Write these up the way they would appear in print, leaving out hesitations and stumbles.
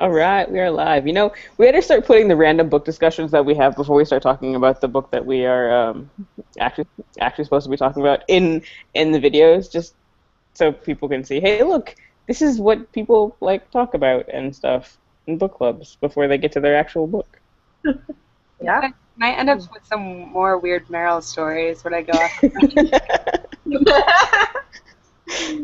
All right, we are live. You know, we had to start putting the random book discussions that we have before we start talking about the book that we are actually actually supposed to be talking about in the videos, just so people can see. Hey, look, this is what people like talk about and stuff in book clubs before they get to their actual book. Yeah. I might end up with some more weird Meryl stories when I go off.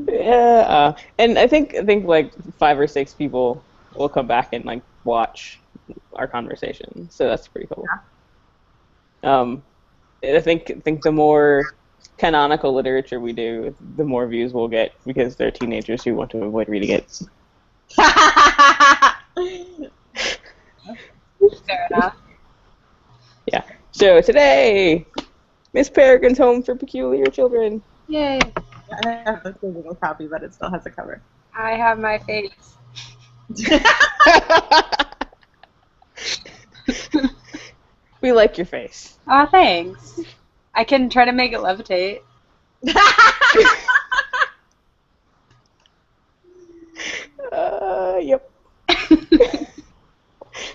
Yeah, and I think like 5 or 6 people will come back and like watch our conversation, so that's pretty cool. Um, I think the more canonical literature we do, the more views we'll get because they're teenagers who want to avoid reading it. Fair enough. Yeah. So today, Miss Peregrine's Home for Peculiar Children. Yay. I have the physical copy, but it still has a cover. I have my face. We like your face. Aw, thanks. I can try to make it levitate. Yep.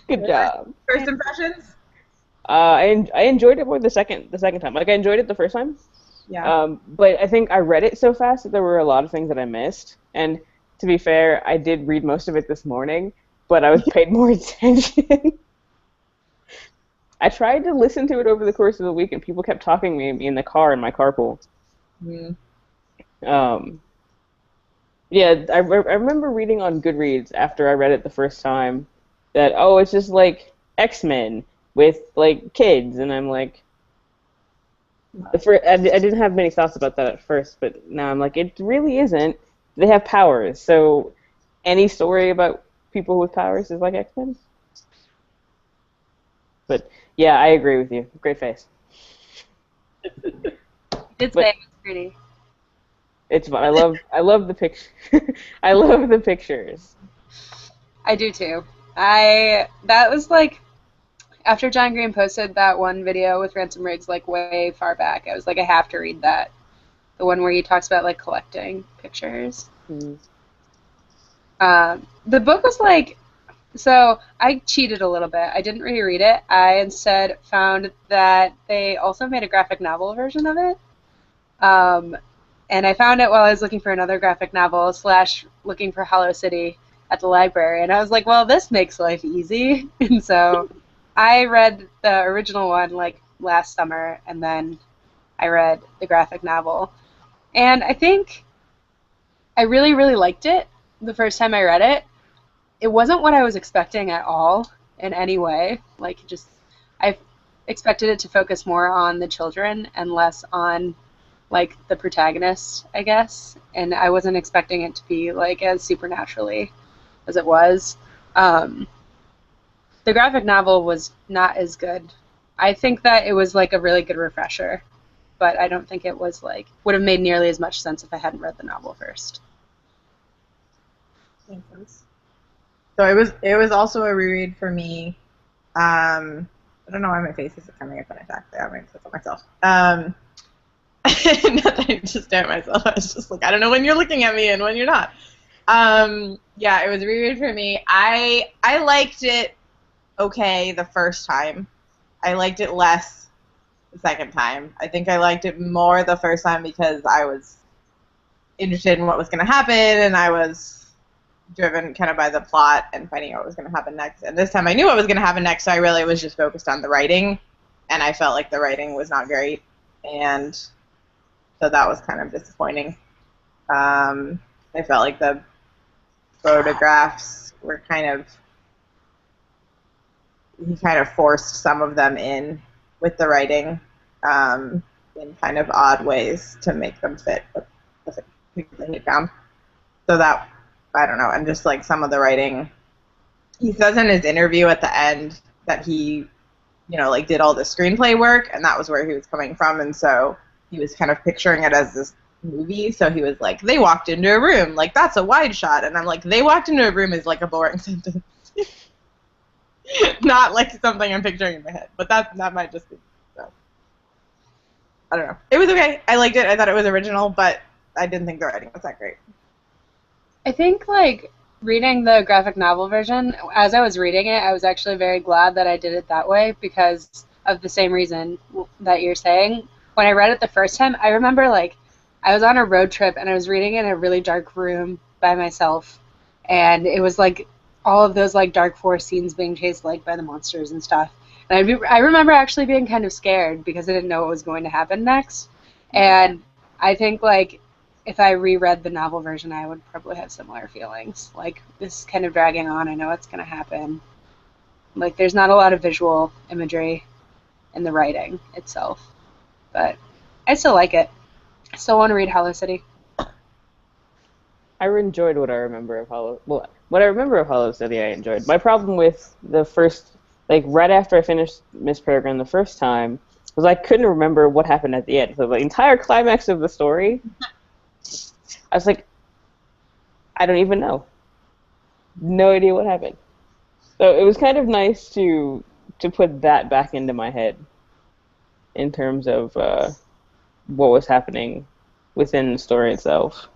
Good job. First impressions? I enjoyed it more the second time. Like I enjoyed it the first time. Yeah. But I think I read it so fast that there were a lot of things that I missed. And to be fair, I did read most of it this morning, but I was paid more attention. I tried to listen to it over the course of the week, and people kept talking to me in the car in my carpool. Mm. Yeah, I remember reading on Goodreads after I read it the first time that, oh, it's just like X-Men with like kids, and I'm like, I didn't have many thoughts about that at first, but now I'm like, it really isn't. They have powers, so any story about people with powers is like X-Men. But yeah, I agree with you. Great face. You did But- say it was pretty. It's fun. I love the picture. I love the pictures. I do too. That was like after John Green posted that one video with Ransom Riggs like way far back. I was like, I have to read that. The one where he talks about like collecting pictures. Mm. The book was like, so I cheated a little bit. I didn't reread it. I instead found that they also made a graphic novel version of it. And I found it while I was looking for another graphic novel / looking for Hollow City at the library. And I was like, well, this makes life easy. And so I read the original one like last summer, and then I read the graphic novel. And I think I really, really liked it the first time I read it. It wasn't what I was expecting at all in any way. Like, just, I expected it to focus more on the children and less on like the protagonist, I guess, and I wasn't expecting it to be like as supernaturally as it was. The graphic novel was not as good. I think that it was like a really good refresher, but I don't think it was like would have made nearly as much sense if I hadn't read the novel first. Makes sense. So it was also a reread for me. I don't know why my face isn't coming up when I talk. I'm going to put myself. Not that I just stare at myself. I was just like, I don't know when you're looking at me and when you're not. Yeah, it was a reread for me. I liked it okay the first time. I liked it less the second time. I think I liked it more the first time because I was interested in what was going to happen, and I was driven kind of by the plot and finding out what was going to happen next. And this time I knew what was going to happen next, so I really was just focused on the writing, and I felt like the writing was not great, and so that was kind of disappointing. I felt like the photographs were he kind of forced some of them in with the writing in kind of odd ways to make them fit with the people that he found. So that, I don't know, and just like some of the writing, he says in his interview at the end that he, like did all the screenplay work, and that was where he was coming from, and so he was kind of picturing it as this movie, so he was like, they walked into a room, like, that's a wide shot, and I'm like, they walked into a room is like a boring sentence. Not like something I'm picturing in my head, but that might just be, so. I don't know. It was okay. I liked it. I thought it was original, but I didn't think the writing was that great. I think like reading the graphic novel version, as I was reading it, I was actually very glad that I did it that way because of the same reason that you're saying. When I read it the first time, I remember like I was on a road trip and I was reading in a really dark room by myself, and it was like all of those like dark forest scenes being chased like by the monsters and stuff. And I remember actually being kind of scared because I didn't know what was going to happen next. And I think like if I reread the novel version, I would probably have similar feelings. Like, this is kind of dragging on. I know what's going to happen. Like, there's not a lot of visual imagery in the writing itself. But I still like it. I still want to read Hollow City. I enjoyed what I remember of what I remember of Hollow City I enjoyed. My problem with the first, like, right after I finished Miss Peregrine the first time, was I couldn't remember what happened at the end. So the entire climax of the story, I was like, I don't even know. No idea what happened. So it was kind of nice to put that back into my head in terms of what was happening within the story itself.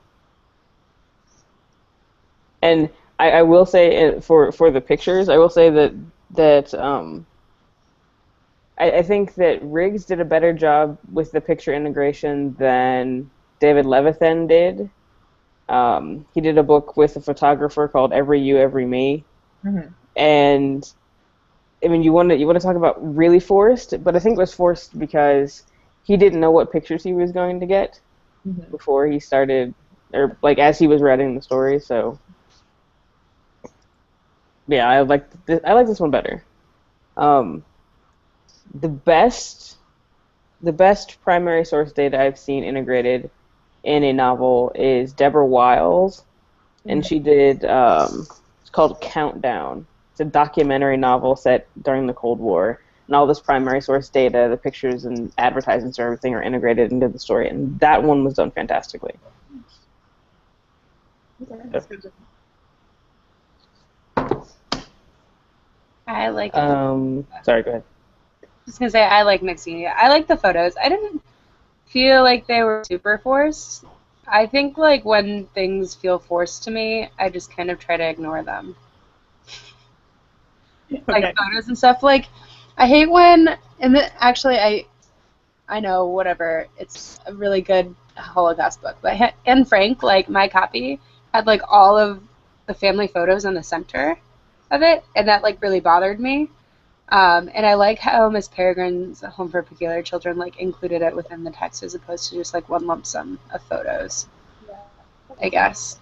And I will say, for the pictures, I will say that I think that Riggs did a better job with the picture integration than David Levithan did. He did a book with a photographer called Every You, Every Me. Mm-hmm. And, I mean, you want to talk about really forced, but I think it was forced because he didn't know what pictures he was going to get before he started, or, like, as he was writing the story, so... Yeah, I like this one better. The best primary source data I've seen integrated in a novel is Deborah Wiles, and she did it's called Countdown. It's a documentary novel set during the Cold War, and all this primary source data, the pictures and advertisements and everything are integrated into the story, and that one was done fantastically. Okay, I like it. Sorry, go ahead. I was going to say, I like mixed media. I like the photos. I didn't feel like they were super forced. I think, like, when things feel forced to me, I just kind of try to ignore them. Okay. Like, photos and stuff. Like, I hate when, actually, I know, whatever, it's a really good Holocaust book, but Anne Frank, like, my copy, had, like, all of the family photos in the center of it, and that, like, really bothered me. And I like how Miss Peregrine's Home for Peculiar Children, like, included it within the text as opposed to just, like, one lump sum of photos. Yeah. I guess.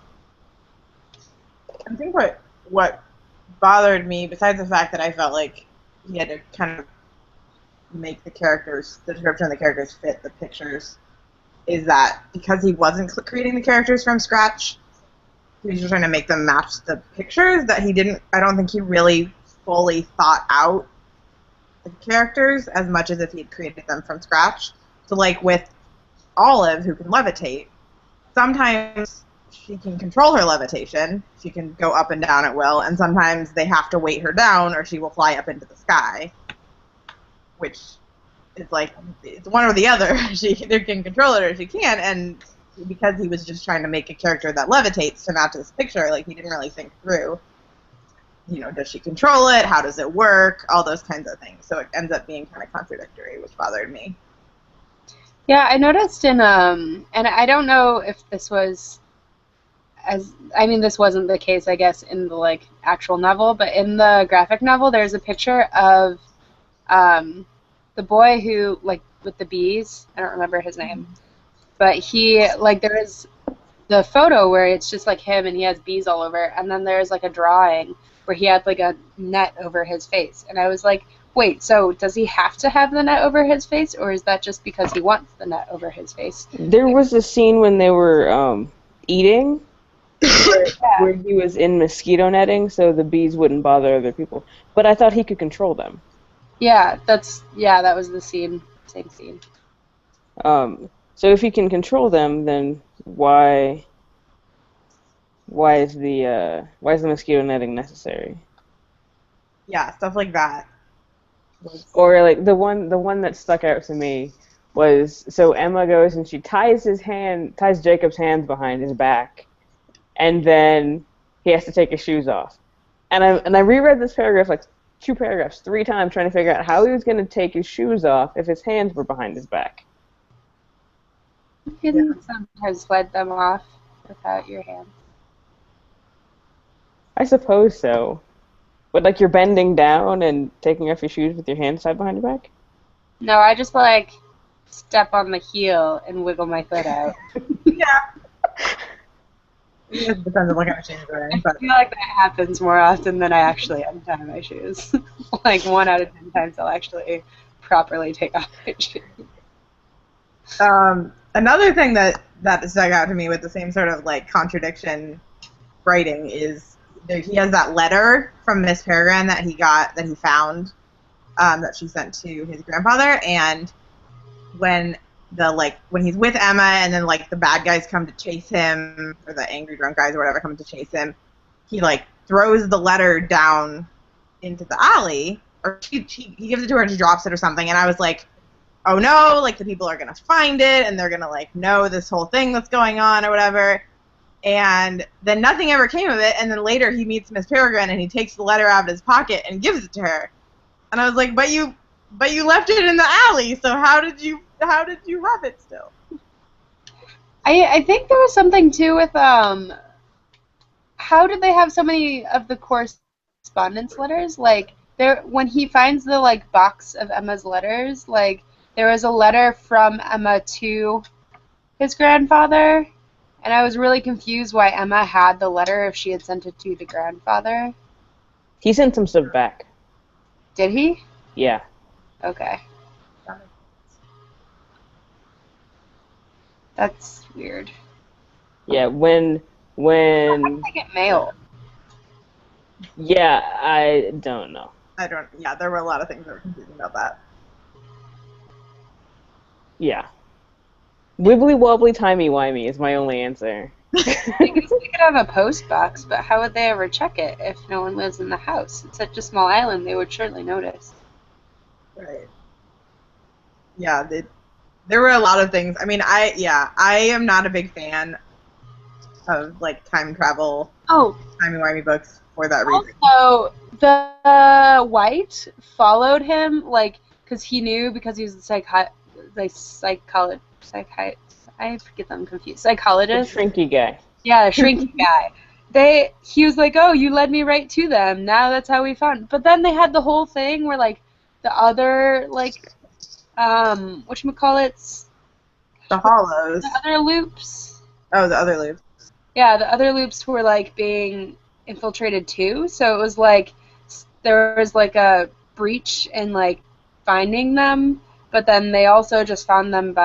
I think what bothered me, besides the fact that I felt like he had to kind of make the description of the characters fit the pictures, is that because he wasn't creating the characters from scratch, he was just trying to make them match the pictures, that I don't think he really fully thought out the characters as much as if he had created them from scratch. So, like, with Olive, who can levitate, sometimes she can control her levitation, she can go up and down at will, and sometimes they have to weight her down or she will fly up into the sky, which is like, it's one or the other. She either can control it or she can't, and because he was just trying to make a character that levitates to match this picture, like, he didn't really think through, you know, does she control it? How does it work? All those kinds of things. So it ends up being kind of contradictory, which bothered me. Yeah, I noticed in, and I don't know if this was, this wasn't the case, I guess, in the, like, actual novel, but in the graphic novel, there's a picture of the boy who, like, with the bees, I don't remember his name, but he, like, there is the photo where it's just, like, him and he has bees all over, and then there's, like, a drawing where he had, like, a net over his face, and I was like, wait, so does he have to have the net over his face, or is that just because he wants the net over his face? There was a scene when they were eating, where he was in mosquito netting, so the bees wouldn't bother other people. But I thought he could control them. Yeah, that was the scene, same scene. So if he can control them, then why is the mosquito netting necessary? Yeah, stuff like that. Or, like, the one that stuck out to me was, so Emma goes and she ties Jacob's hands behind his back, and then he has to take his shoes off. And I reread this paragraph like 2 paragraphs, 3 times, trying to figure out how he was going to take his shoes off if his hands were behind his back. You can sometimes slide them off without your hands. I suppose so. But like you're bending down and taking off your shoes with your hands tied behind your back? No, I just like step on the heel and wiggle my foot out. Yeah. It depends on what kind of shoes you're wearing. I feel like that happens more often than I actually untie my shoes. Like 1 out of 10 times I'll actually properly take off my shoes. Another thing that stuck out to me with the same sort of like contradiction writing is he has that letter from Miss Peregrine that he found that she sent to his grandfather, and when he's with Emma and then like the bad guys come to chase him, or the angry drunk guys or whatever come to chase him, he like throws the letter down into the alley, or he gives it to her and she drops it or something, and I was like, oh no, like the people are gonna find it and they're gonna like know this whole thing that's going on or whatever. And then nothing ever came of it, and then later he meets Miss Peregrine and he takes the letter out of his pocket and gives it to her. And I was like, but you left it in the alley, so how did you have it still? I think there was something too with how did they have so many of the correspondence letters? Like when he finds the like box of Emma's letters, like there was a letter from Emma to his grandfather, and I was really confused why Emma had the letter if she had sent it to the grandfather. He sent some stuff back. Did he? Yeah. Okay. That's weird. Yeah, when How did they get mail? Yeah, I don't know. Yeah, there were a lot of things that were confusing about that. Yeah. Wibbly wobbly timey wimey is my only answer. They could have a post box, but how would they ever check it if no one lives in the house? It's such a small island, they would surely notice. Right. Yeah, there were a lot of things. I mean, I am not a big fan of like time travel, timey-wimey books for that reason. Also, the White followed him, like, because he knew, because he was I forget them confused. Psychologist. The shrinky guy. Yeah, the shrinky guy. He was like, oh, you led me right to them. Now that's how we found. But then they had the whole thing where like the other whatchamacallits? The hollows. The other loops. Oh, the other loops. Yeah, the other loops were like being infiltrated too. So it was like there was like a breach in like finding them, but then they also just found them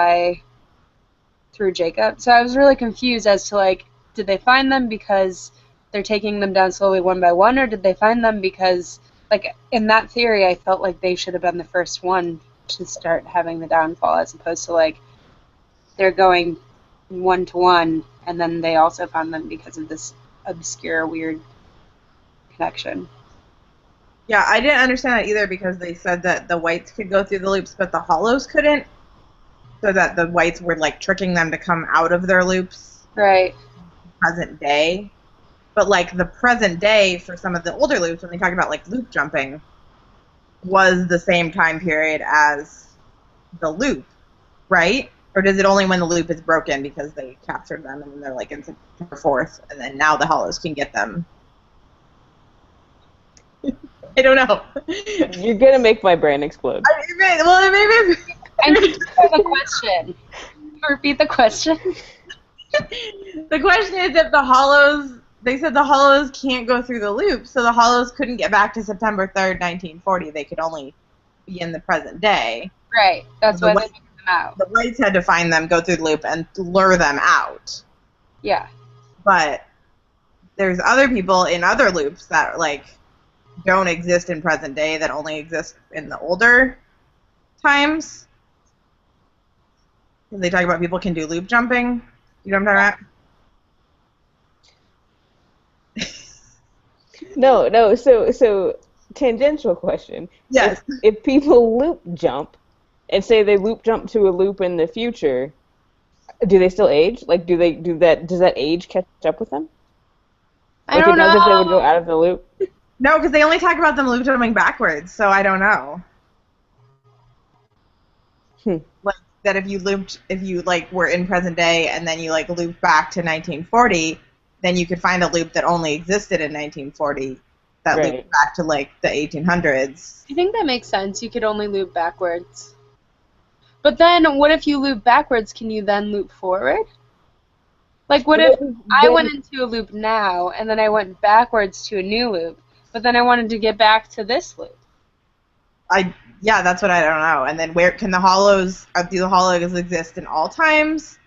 through Jacob. So I was really confused as to like, did they find them because they're taking them down slowly one by one, or did they find them because, like, in that theory, I felt like they should have been the first one to start having the downfall, as opposed to like they're going 1-to-1, and then they also found them because of this obscure, weird connection. Yeah, I didn't understand that either, because they said that the Whites could go through the loops, but the hollows couldn't. So that the Whites were like tricking them to come out of their loops. Right. Present day. But like the present day for some of the older loops, when they talk about like loop jumping, was the same time period as the loop, right? Or does it only when the loop is broken because they captured them and they're like in September 4th, and then now the hollows can get them? I don't know. You're gonna make my brain explode. I'm confused by the question. Repeat the question. The question is if the hollows, they said the hollows can't go through the loop, so the hollows couldn't get back to September 3rd, 1940. They could only be in the present day. Right. That's why they took them out. The Whites had to find them, go through the loop, and lure them out. Yeah. But there's other people in other loops that like don't exist in present day, that only exist in the older times. They talk about people can do loop jumping. You know what I'm talking about? No. So tangential question. Yes. If people loop jump, and say they loop jump to a loop in the future, do they still age? Like, does that age catch up with them? I Like don't it does if they would know. go out of the loop? No, because they only talk about them loop jumping backwards, so I don't know. Like that if you like were in present day and then you like looped back to 1940, then you could find a loop that only existed in 1940 that Right. looped back to like the 1800s. I think that makes sense. You could only loop backwards. But then, what if you loop backwards? Can you then loop forward? Like, what if I went into a loop now, and then I went backwards to a new loop, but then I wanted to get back to this loop? Yeah, that's what I don't know. And then where can the hollows? Do the hollows exist in all times,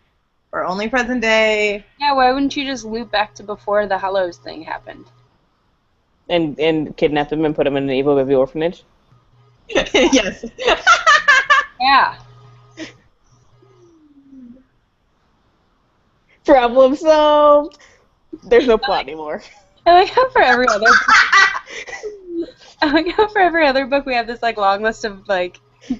or only present day? Yeah, why wouldn't you just loop back to before the Hollows thing happened? And kidnap them and put them in an evil baby orphanage? Yes. Yeah. Problem solved! There's no plot anymore. I like how for every other book we have this like long list of like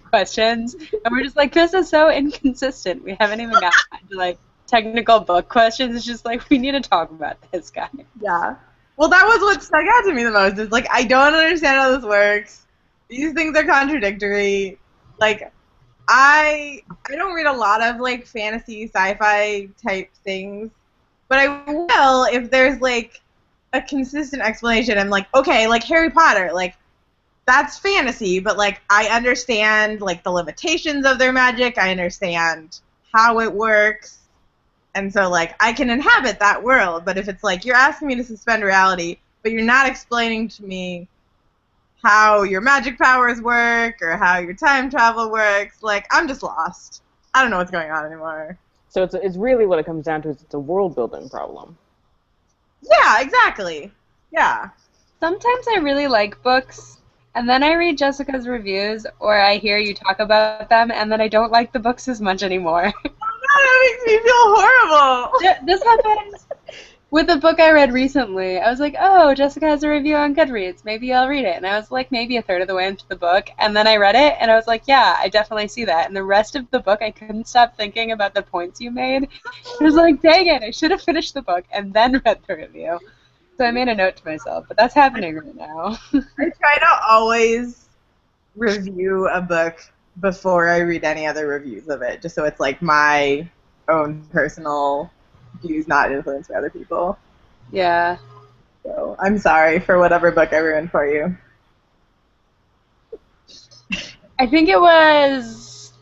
questions, and we're just like, this is so inconsistent. We haven't even gotten to like technical book questions. It's just like we need to talk about this guy. Yeah. Well, that was what stuck out to me the most. Is like I don't understand how this works. These things are contradictory. Like I don't read a lot of like fantasy sci-fi type things, but I will if there's like a consistent explanation. I'm like, okay, like Harry Potter, like that's fantasy, but like I understand like the limitations of their magic. I understand how it works. And so like I can inhabit that world, but if it's like you're asking me to suspend reality, but you're not explaining to me how your magic powers work or how your time travel works, like I'm just lost. I don't know what's going on anymore. So it's really what it comes down to is it's a world building problem. Yeah, exactly. Yeah. Sometimes I really like books, and then I read Jessica's reviews, or I hear you talk about them, and then I don't like the books as much anymore. That makes me feel horrible. This happens with a book I read recently. I was like, oh, Jessica has a review on Goodreads. Maybe I'll read it. And I was like maybe a third of the way into the book, and then I read it, and I was like, yeah, I definitely see that. And the rest of the book, I couldn't stop thinking about the points you made. I was like, dang it, I should have finished the book and then read the review. So I made a note to myself, but that's happening right now. I try to always review a book before I read any other reviews of it, just so it's like my own personal views not influenced by other people. Yeah. So I'm sorry for whatever book I ruined for you. I think it was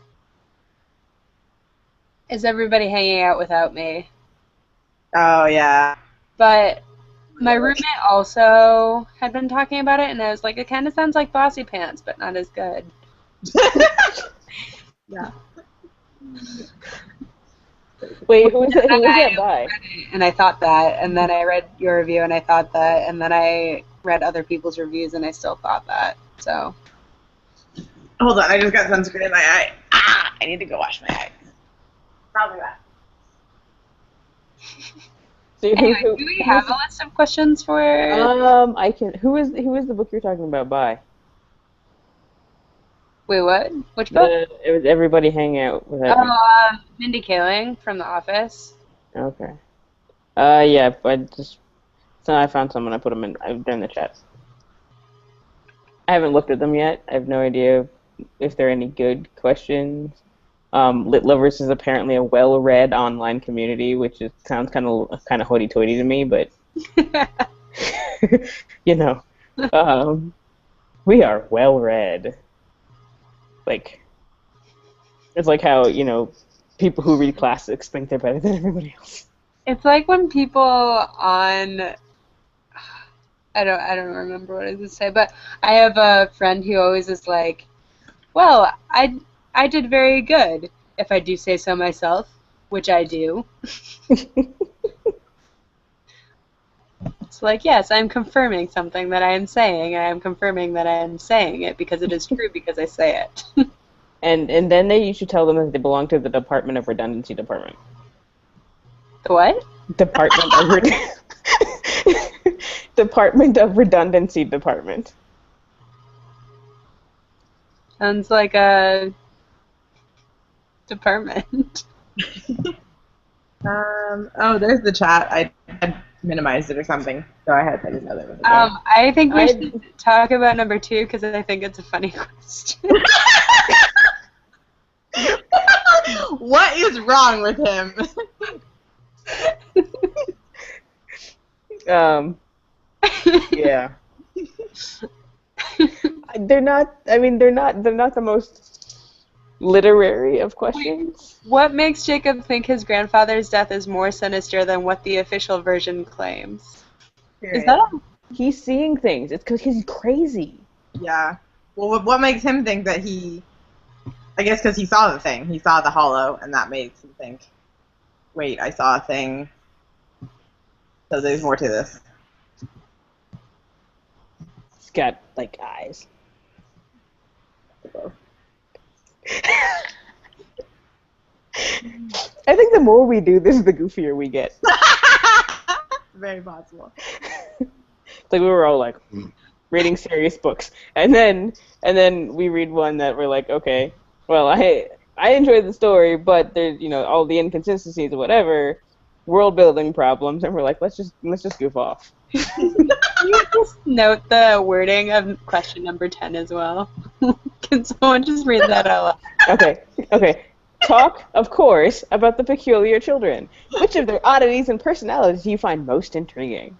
Is Everybody Hanging Out Without Me? Oh, yeah. But my roommate also had been talking about it, and I was like, it kind of sounds like Bossy Pants, but not as good. Yeah. Wait, who was that by? And I thought that, and then I read your review, and I thought that, and then I read other people's reviews, and I still thought that. So. Hold on, I just got sunscreen in my eye. Ah, I need to go wash my eye. Probably that. So Anyway, do we have a list of questions for? I can. Who is the book you're talking about by? Wait, what? Which book? It was Everybody Hanging Out Without Me. Mindy Kaling from The Office. Okay. Yeah, so I found some and I put them they're in the chat. I haven't looked at them yet. I have no idea if they're any good questions. Lit Lovers is apparently a well-read online community, which sounds kind of hoity-toity to me, but you know, we are well-read. Like, it's like how, you know, people who read classics think they're better than everybody else. It's like when people on, I don't remember what I was going to say, but I have a friend who always is like, well, I did very good, if I do say so myself, which I do. It's like, yes, I'm confirming something that I am saying, and I'm confirming that I am saying it because it is true because I say it. And then you should tell them that they belong to the Department of Redundancy Department. The what? Department of Redundancy Department. Sounds like a department. Oh, there's the chat. I minimized it or something. So I didn't know that was I think we should talk about number 2 because I think it's a funny question. What is wrong with him? Yeah. They're not. I mean, they're not the most literary of questions. What makes Jacob think his grandfather's death is more sinister than what the official version claims? Is that He's seeing things. It's because he's crazy. Yeah. Well, what makes him think that he... I guess because he saw the thing. He saw the hollow, and that makes him think, wait, I saw a thing. So there's more to this. He's got, like, eyes. I think the more we do this, the goofier we get. Very possible. It's like we were all like reading serious books, and then we read one that we're like, okay, well, I enjoyed the story, but there's all the inconsistencies or whatever, world building problems, and we're like, let's just goof off. Can you just note the wording of question number 10 as well? Can someone just read that out loud? Okay. Talk, of course, about the peculiar children. Which of their oddities and personalities do you find most intriguing?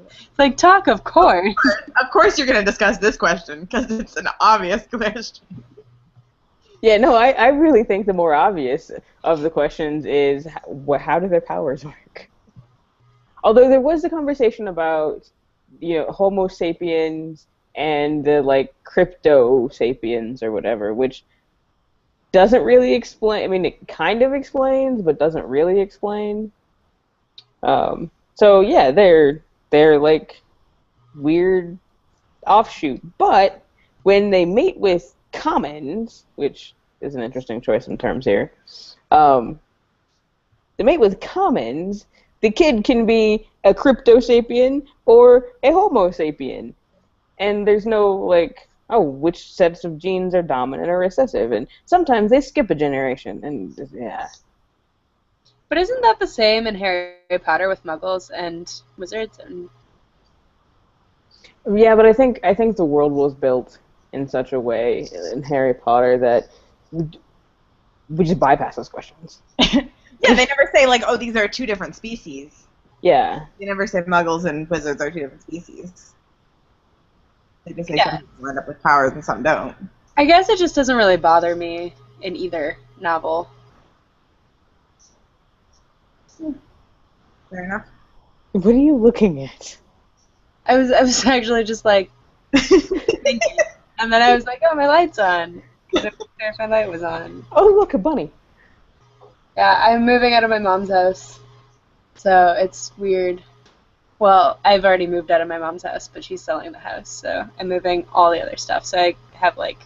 It's like, talk, of course. Of course you're going to discuss this question, because it's an obvious question. Yeah, no, I really think the more obvious of the questions is how do their powers work? Although there was a conversation about, Homo sapiens and the, like, crypto sapiens or whatever, which doesn't really explain. I mean, it kind of explains, but doesn't really explain. So yeah, they're like weird offshoot. But when they mate with commons, which is an interesting choice in terms here, they mate with commons. The kid can be a crypto sapien or a Homo sapien, and there's no like, which sets of genes are dominant or recessive, and sometimes they skip a generation, and yeah. But isn't that the same in Harry Potter with Muggles and wizards? And Yeah, but I think the world was built in such a way in Harry Potter that we just bypass those questions. Yeah, they never say, like, these are two different species. Yeah. They never say Muggles and wizards are two different species. They just say some people end up with powers and some don't. I guess it just doesn't really bother me in either novel. Fair enough. What are you looking at? I was actually just like thinking, and then I was like, oh, my light's on. I didn't care if my light was on. Oh, look, a bunny. Yeah, I'm moving out of my mom's house, so it's weird. Well, I've already moved out of my mom's house, but she's selling the house, so I'm moving all the other stuff. So I have, like,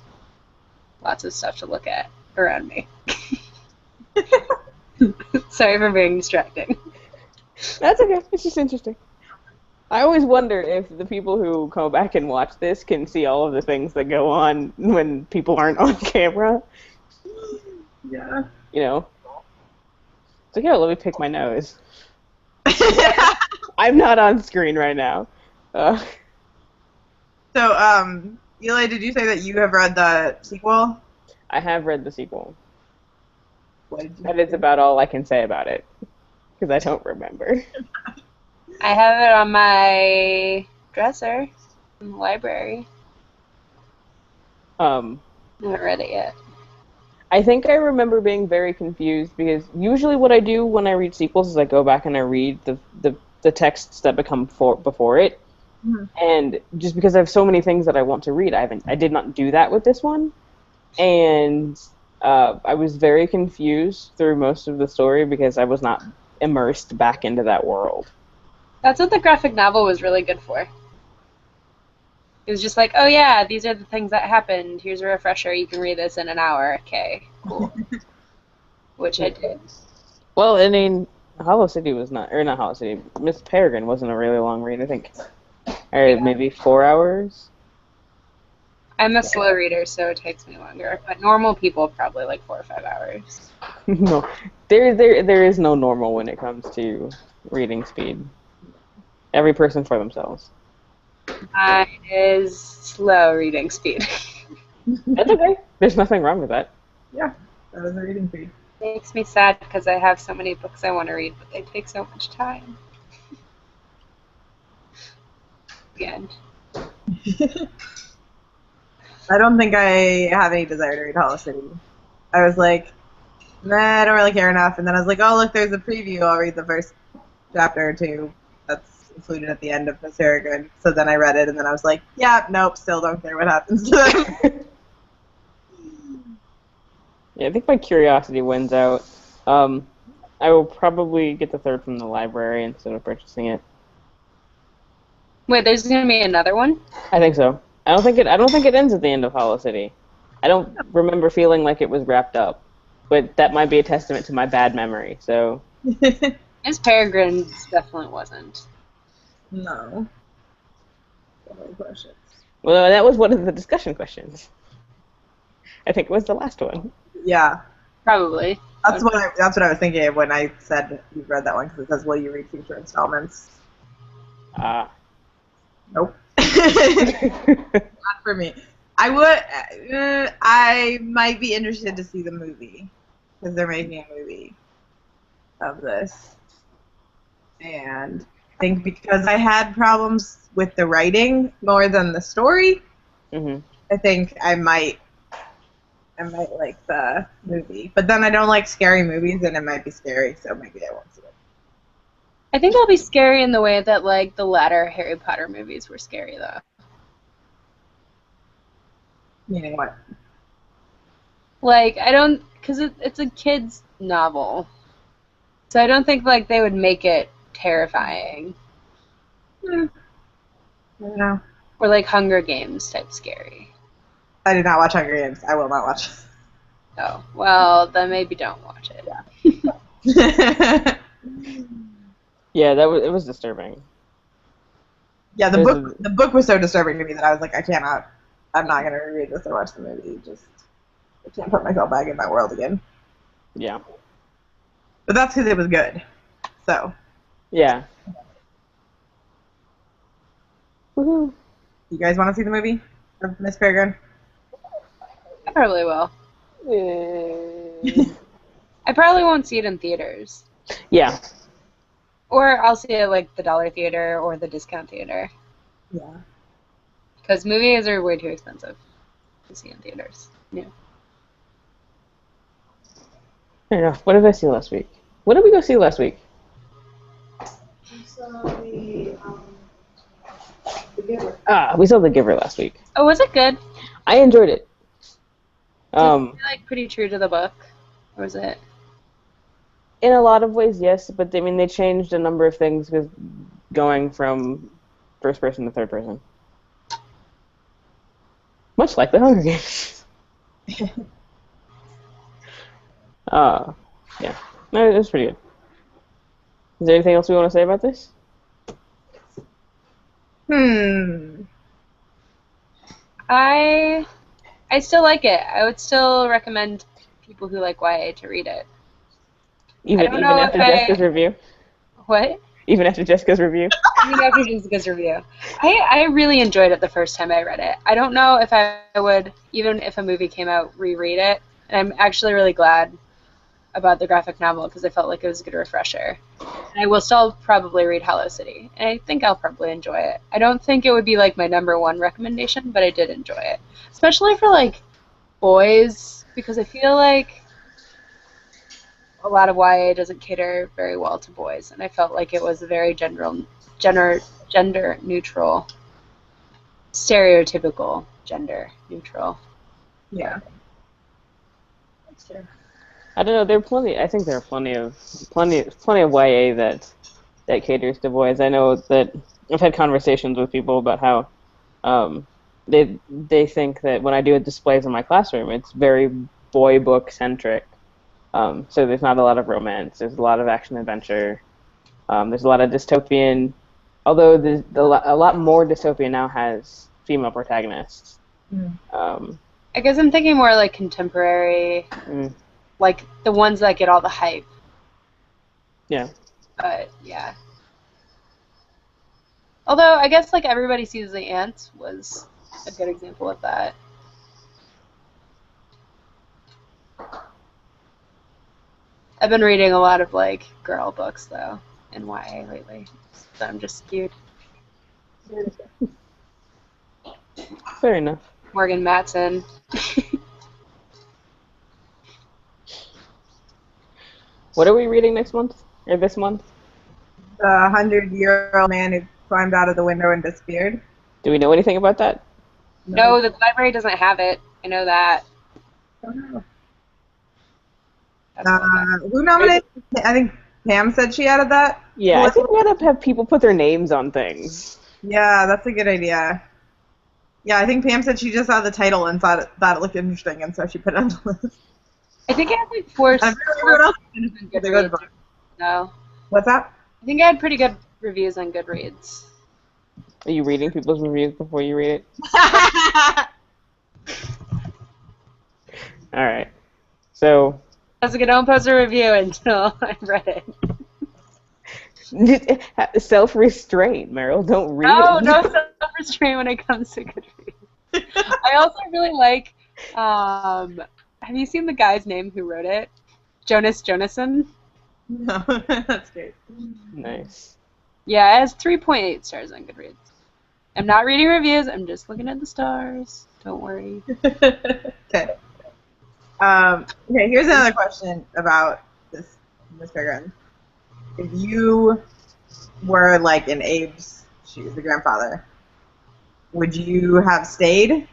lots of stuff to look at around me. Sorry for being distracting. That's okay. It's just interesting. I always wonder if the people who go back and watch this can see all of the things that go on when people aren't on camera. Yeah. It's like, let me pick my nose. I'm not on screen right now. So, Eli, did you say that you have read the sequel? I have read the sequel. What did you That is about all I can say about it, because I don't remember. I have it on my dresser in the library. I haven't read it yet. I think I remember being very confused, because usually what I do when I read sequels is I go back and I read the texts that become before it. Mm-hmm. And just because I have so many things that I want to read, I did not do that with this one. And I was very confused through most of the story because I was not immersed back into that world. That's what the graphic novel was really good for. It was just like, oh yeah, these are the things that happened. Here's a refresher. You can read this in an hour. Okay, cool. Which I did. Well, I mean, Hollow City was not Hollow City. Miss Peregrine wasn't a really long read, I think. Or maybe 4 hours. I'm a slow reader, so it takes me longer. But normal people probably like 4 or 5 hours. No, there is no normal when it comes to reading speed. Every person for themselves. Mine is slow reading speed. That's okay. There's nothing wrong with that. Yeah, that was a reading speed. Makes me sad because I have so many books I want to read, but they take so much time. The end. I don't think I have any desire to read Hollow City. I was like, nah, I don't really care enough. And then I was like, oh, look, there's a preview. I'll read the first chapter or two that's included at the end of the Peregrine. So then I read it, and then I was like, yeah, nope, still don't care what happens to them. Yeah, I think my curiosity wins out. I will probably get the third from the library instead of purchasing it. Wait, there's gonna be another one? I think so. I don't think it ends at the end of Hollow City. I don't remember feeling like it was wrapped up, but that might be a testament to my bad memory. So. Miss Peregrine definitely wasn't. No. Questions. Well, that was one of the discussion questions. I think it was the last one. Yeah. Probably. That's what I was thinking of when I said you read that one, because it says, will you read future installments? Nope. Not for me. I might be interested to see the movie, because they're making a movie of this. And I think because I had problems with the writing more than the story, I think I might like the movie. But then I don't like scary movies, and it might be scary, so maybe I won't see it. I think it'll be scary in the way that, like, the latter Harry Potter movies were scary, though. Meaning what? Like, I don't... Because it's a kid's novel. So I don't think, like, they would make it terrifying. I don't know. Or, like, Hunger Games type scary. I did not watch Hunger Games. I will not watch. Oh, well, then maybe don't watch it. Yeah. Yeah, it was disturbing. Yeah, the book was so disturbing to me that I was like, I'm not gonna reread this or watch the movie. I can't put myself back in that world again. Yeah. But that's because it was good. So. Yeah. Woohoo! You guys want to see the movie of Miss Peregrine? I probably will. I probably won't see it in theaters. Yeah. Or I'll see it like the Dollar Theater or the Discount Theater. Yeah. Because movies are way too expensive to see in theaters. Yeah. Fair enough. What did I see last week? What did we go see last week? We saw The Giver. We saw The Giver last week. Oh, was it good? I enjoyed it. Did it feel like pretty true to the book? Or was it? In a lot of ways, yes, but I mean, they changed a number of things with going from first person to third person. Much like the Hunger Games. Yeah. No, it was pretty good. Is there anything else we want to say about this? I still like it. I would still recommend people who like YA to read it. Even after Jessica's review? What? Even after Jessica's review? Even after Jessica's review. I really enjoyed it the first time I read it. I don't know if I would, even if a movie came out, reread it. And I'm actually really glad about the graphic novel because I felt like it was a good refresher. And I will still probably read Hollow City. And I think I'll probably enjoy it. I don't think it would be like my #1 recommendation, but I did enjoy it. Especially for like boys, because I feel like a lot of YA doesn't cater very well to boys, and I felt like it was a very gender neutral, stereotypical gender neutral. Yeah. That's true. I don't know. I think there are plenty of YA that caters to boys. I know that I've had conversations with people about how they think that when I do displays in my classroom, it's very boy book centric. So there's not a lot of romance. There's a lot of action adventure. There's a lot of dystopian, although a lot more dystopian now has female protagonists. I guess I'm thinking more like contemporary, like the ones that get all the hype. Yeah. But yeah. Although I guess like Everybody Sees the Ants was a good example of that. I've been reading a lot of like girl books though in YA lately, so I'm just skewed. Fair enough. Morgan Matson. What are we reading next month? Or this month? The 100-year-old man who climbed out of the window and disappeared. Do we know anything about that? No, the library doesn't have it. I know that. That's all I know. Who nominated? I think Pam said she added that. Yeah, I think we gotta have people put their names on things. Yeah, that's a good idea. Yeah, I think Pam said she just saw the title and thought it looked interesting, and so she put it on the list. I think I had like four good Good reads. No. What's that? I think I had pretty good reviews on Goodreads. Are you reading people's reviews before you read it? Alright. So... Jessica, don't post a review until I read it. Self-restraint, Meryl. Don't read it. No self-restraint when it comes to Goodreads. I also really like, have you seen the guy's name who wrote it? Jonas Jonason? No, that's great. Nice. Yeah, it has 3.8 stars on Goodreads. I'm not reading reviews, I'm just looking at the stars. Don't worry. Okay. Okay, here's another question about this Peregrine. If you were like in Abe's shoes, the grandfather, would you have stayed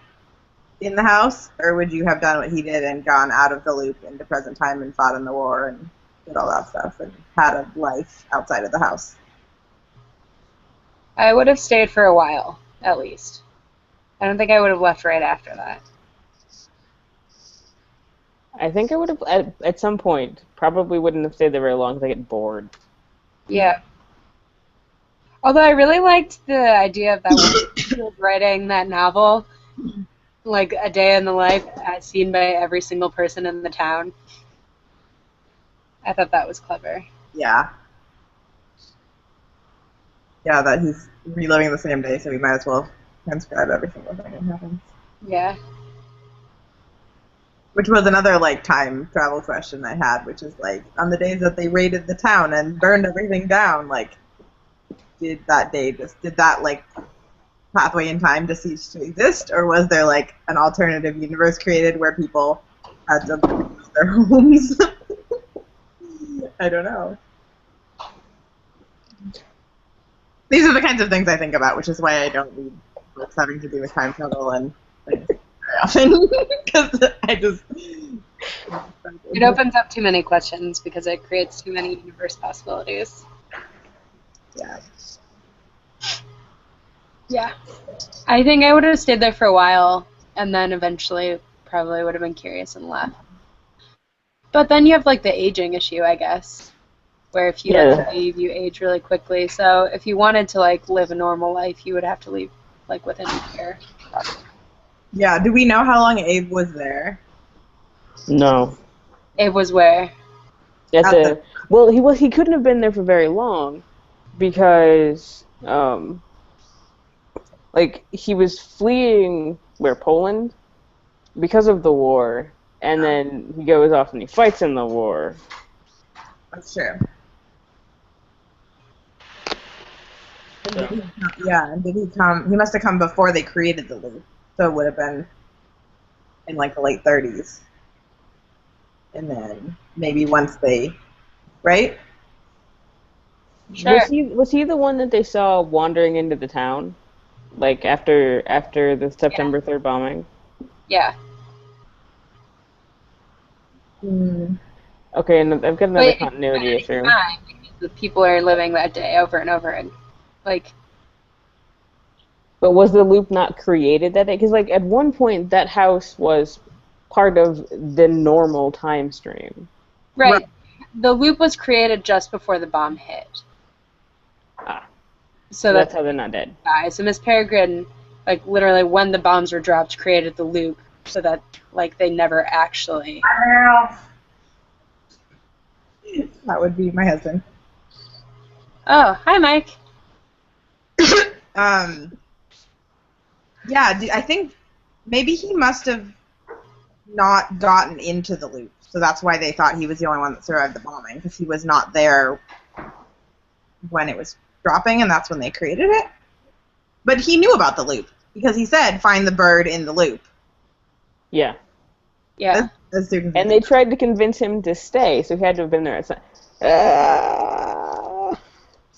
in the house, or would you have done what he did and gone out of the loop into present time and fought in the war and did all that stuff and had a life outside of the house? I would have stayed for a while, at least. I don't think I would have left right after that. I think I would have, at some point, probably wouldn't have stayed there very long because I get bored. Yeah. Although I really liked the idea of that when he was writing that novel, like a day in the life as seen by every single person in the town. I thought that was clever. Yeah. Yeah, that he's reliving the same day, so we might as well transcribe every single thing that happens. Yeah. Which was another, like, time travel question I had, which is, like, on the days that they raided the town and burned everything down, like, did that, like, pathway in time just cease to exist, or was there, like, an alternative universe created where people had to lose their homes? I don't know. These are the kinds of things I think about, which is why I don't read books having to do with time travel and things very often, because I just... It opens up too many questions because it creates too many universe possibilities. Yeah. Yeah. I think I would have stayed there for a while, and then eventually probably would have been curious and left. But then you have, like, the aging issue, I guess, where if you don't leave, you age really quickly. So if you wanted to, like, live a normal life, you would have to leave, like, within a year. Yeah, do we know how long Abe was there? No. Abe was where? Well, he couldn't have been there for very long because, like, he was fleeing, Poland? Because of the war. And then he goes off and he fights in the war. That's true. And did he come? He must have come before they created the loop, so it would have been in like the late 30s. And then maybe once they, right? Sure. Was he the one that they saw wandering into the town, like after the September 3rd bombing? Yeah. Okay, and I've got another continuity issue. The people are living that day over and over and, like... But was the loop not created that day? Because, like, at one point, that house was part of the normal time stream. Right. The loop was created just before the bomb hit. So that's how they're not dead. So Miss Peregrine, like, literally when the bombs were dropped, created the loop so that, like, they never actually... That would be my husband. Oh, hi, Mike. Yeah, I think maybe he must have not gotten into the loop, so that's why they thought he was the only one that survived the bombing, because he was not there when it was dropping, and that's when they created it. But he knew about the loop, because he said, find the bird in the loop. Yeah. Yeah. That's super And they tried to convince him to stay, so he had to have been there. It's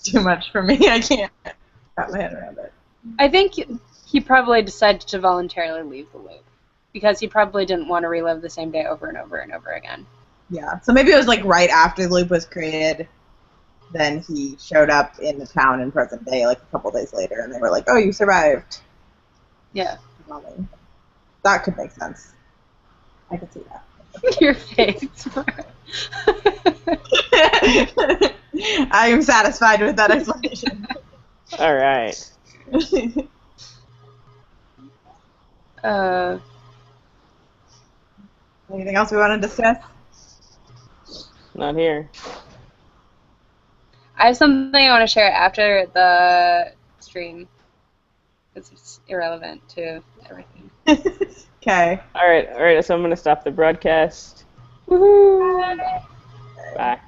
too much for me. I can't wrap my head around it. I think he probably decided to voluntarily leave the loop because he probably didn't want to relive the same day over and over and over again. Yeah, so maybe it was like right after the loop was created, then he showed up in the town in present day like a couple days later, and they were like, oh, you survived. Yeah. That could make sense. I could see that. Your face. I am satisfied with that explanation. all right. Anything else we want to discuss? Not here. I have something I want to share after the stream. It's irrelevant to everything. Okay. All right. So I'm gonna stop the broadcast. Woohoo! Bye.